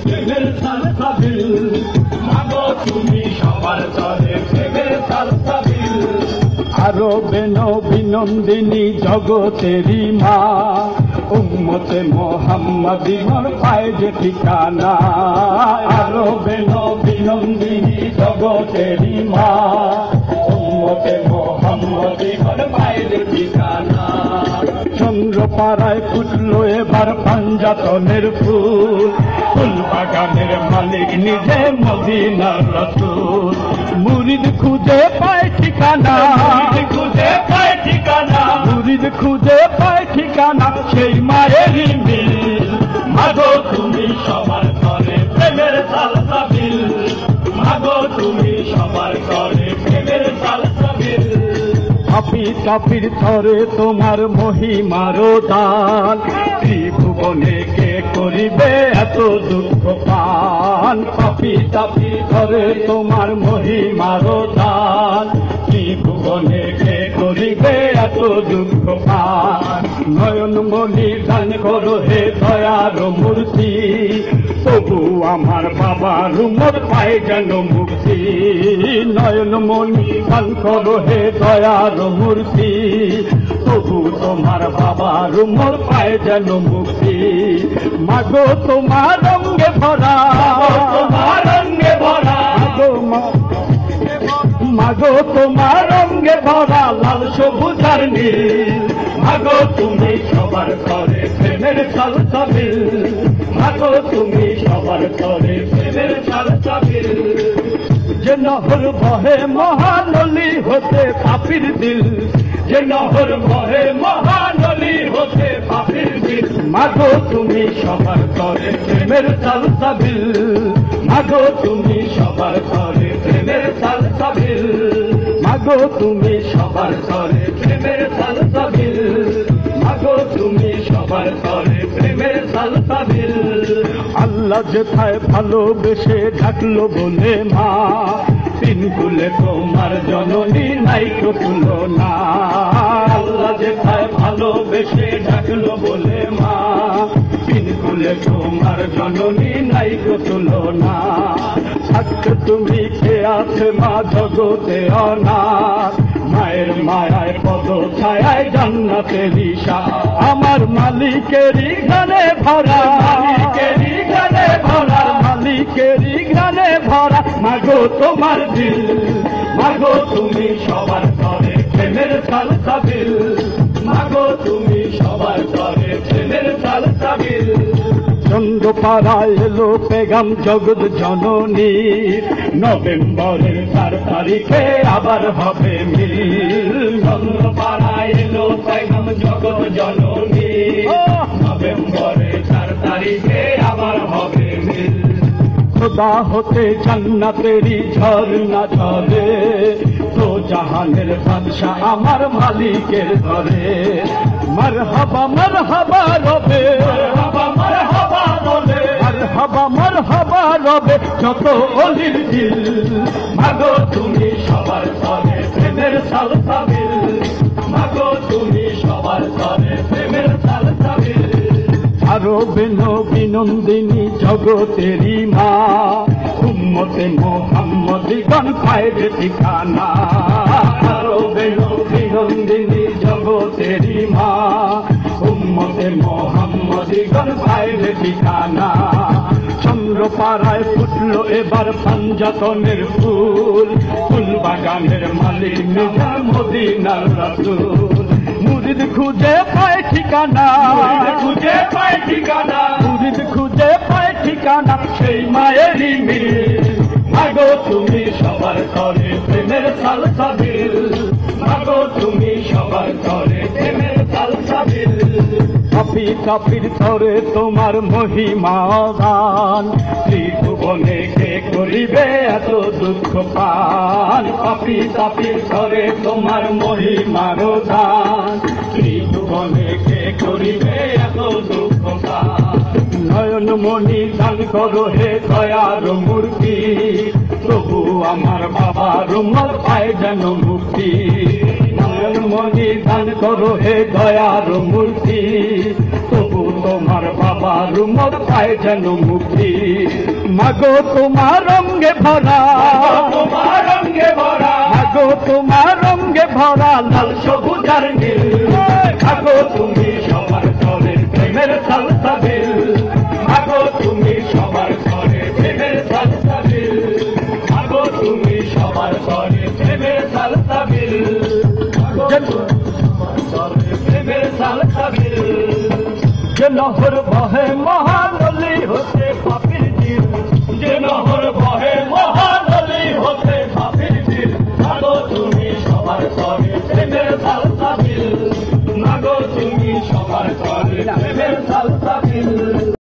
প্রেমের সালসাবিল মাগো তুমি সবার তরে প্রেমের সালসাবিল। আরবে নবীনন্দিনী জগতেরই মা, উম্মতে মোহাম্মদীর পায় যে ঠিকানা। আরবে নবীনন্দিনী জগতেরই মা, উম্মতে মোহাম্মদীর পায় যে ঠিকানা। চন্দ্রপাড়ায় ফুটলো এবার পাঞ্জাতনের ফুল, ফুল বাগানের মালিক নিজে মদিনার রাসূল। মুরিদ খুঁজে পায় ঠিকানা, খুঁজে পায় ঠিকানা, মুরিদ খুঁজে পায় ঠিকানা, সেই মায়েরই মিল। মাগো তুমি সবার ঘরে প্রেমের সালসাবিল, মাগো তুমি সবার ঘরে প্রেমের সালসাবিল। পাপি তাপির তরে তোমার মহিমার দান, ত্রিভুবনে কে করিবে এত দুঃখ পান। পাপি তাপির তরে তোমার মহিমার দান, ত্রিভুবনে কে করিবে এত দুঃখ পান। নয়নমণি দান করো হে দয়ার মূর্তি, তবু আমার বাবার উম্মত পায় যেন মুক্তি। নয়নমণি দান করো হে দয়ার মূর্তি, তবু তোমার বাবার উম্মত পায় যেন মুক্তি। মাগো তোমার রঙে ভরা, তোমার রঙে ভরা, মাগো তোমার রঙে ভরা লাল সবুজার নীল। মাগো তুমি সবার ঘরে প্রেমের সালসাবিল, মাগো তুমি সবার ঘরে প্রেমের সালসাবিল। যে নহর বহে মহানলী হতে পাপির দিল, যে নহর বহে মহানলী হতে পাপির দিল। মাগো তুমি সবার ঘরে প্রেমের সালসাবিল, মাগো তুমি সবার ঘরে প্রেমের সালসাবিল। মাগো তুমি সবার ঘরে প্রেমের সালসাবিল, মাগো তুমি সবার ঘরে প্রেমের সালসাবিল। আল্লাহ যেথায় ভালোবেসে ডাকলো বলে মা, তিন কুলে তোমার জননী নাই তো তুলনা। আল্লাহ যেথায় ভালোবেসে ডাকলো বলে মা, তিন কুলে তোমার জননী নাই তো তুলনা। থাকতে তুমি কে আছে মা জগতে অনাথ, মায়ের মায়ায় পদ ছায়ায় জান্নাতেরই সাথ। আমার মালিকেরই গানে ভরা, মালিকেরই গানে ভরা, মালিকেরই গানে ভরা। মাগো তোমার দিল, মাগো তুমি সবার ঘরে প্রেমের সালসাবিল, মাগো তুমি সবার ঘরে প্রেমের সালসাবিল। চন্দ্রপাড়ায় এলো পেগাম জগৎ জননী, নভেম্বরের 4 তারিখে আবার হবে মিল। চন্দ্রপাড়ায় এলো পেগাম জগৎ জননী, নভেম্বরের 4 তারিখে আবার হবে মিল। খোদা হতে জান্নাতেরই ঝর্ণা ঝরে, তো জাহানের বাদশা আমার মালিকের ঘরে। মারহাবা মারহাবা রবে, মারহাবা মারহাবা রবে, মারহাবা মারহাবা রবে যত অলির দিল। মাগো তুমি সবার ঘরে প্রেমের সালসাবিল, মাগো তুমি সবার ঘরে প্রেমের সালসাবিল। আরবে নবীনন্দিনী জগতেরই মা, উম্মতে মোহাম্মদীগণ পায় যে ঠিকানা। আরবে নবীনন্দিনী জগতেরই মা, উম্মতে মোহাম্মদীগণ পায় যে ঠিকানা। চন্দ্রপাড়ায় ফুটলো এবার পাঞ্জাতনের ফুল, ফুল বাগানের মালিক নিজে মদিনার রাসূল। মুরিদ খুঁজে পায় ঠিকানা, মুরিদ খুঁজে পায় ঠিকানা, মুরিদ খুঁজে পায় ঠিকানা, সেই মায়েরই মিল। মাগো তুমি সবার ঘরে প্রেমের সালসাবিল, মাগো তুমি সবার ঘরে প্রেমের সালসাবিল। পাপি তাপির তরে তোমার মহিমা দান, ত্রিভুবনে কে করিবে এত দুঃখ পান। পাপি তাপির তরে তোমার মহিমার দান, ত্রিভুবনে কে করিবে এত দুঃখ পান। নয়নমণি দান করো হে দয়ার মূর্তি, তবু আমার বাবার উম্মত পায় যেন মুক্তি। নয়নমণি দান করো হে দয়ার মূর্তি, তবু তোমার বাবার উম্মত পায় যেন মুক্তি। মাগো তোমার রঙে ভরা, তোমার রঙে ভরা, মাগো তোমার রঙে ভরা লাল সবুজ আর নীল। মাগো তুমি সবার ঘরে প্রেমের সালসাবিল, মাগো তুমি সবার ঘরে প্রেমের সালসাবিল, মাগো তুমি সবার ঘরে প্রেমের সালসাবিল, প্রেমের সালসাবিল। যে নহর বহে মহানলী হতে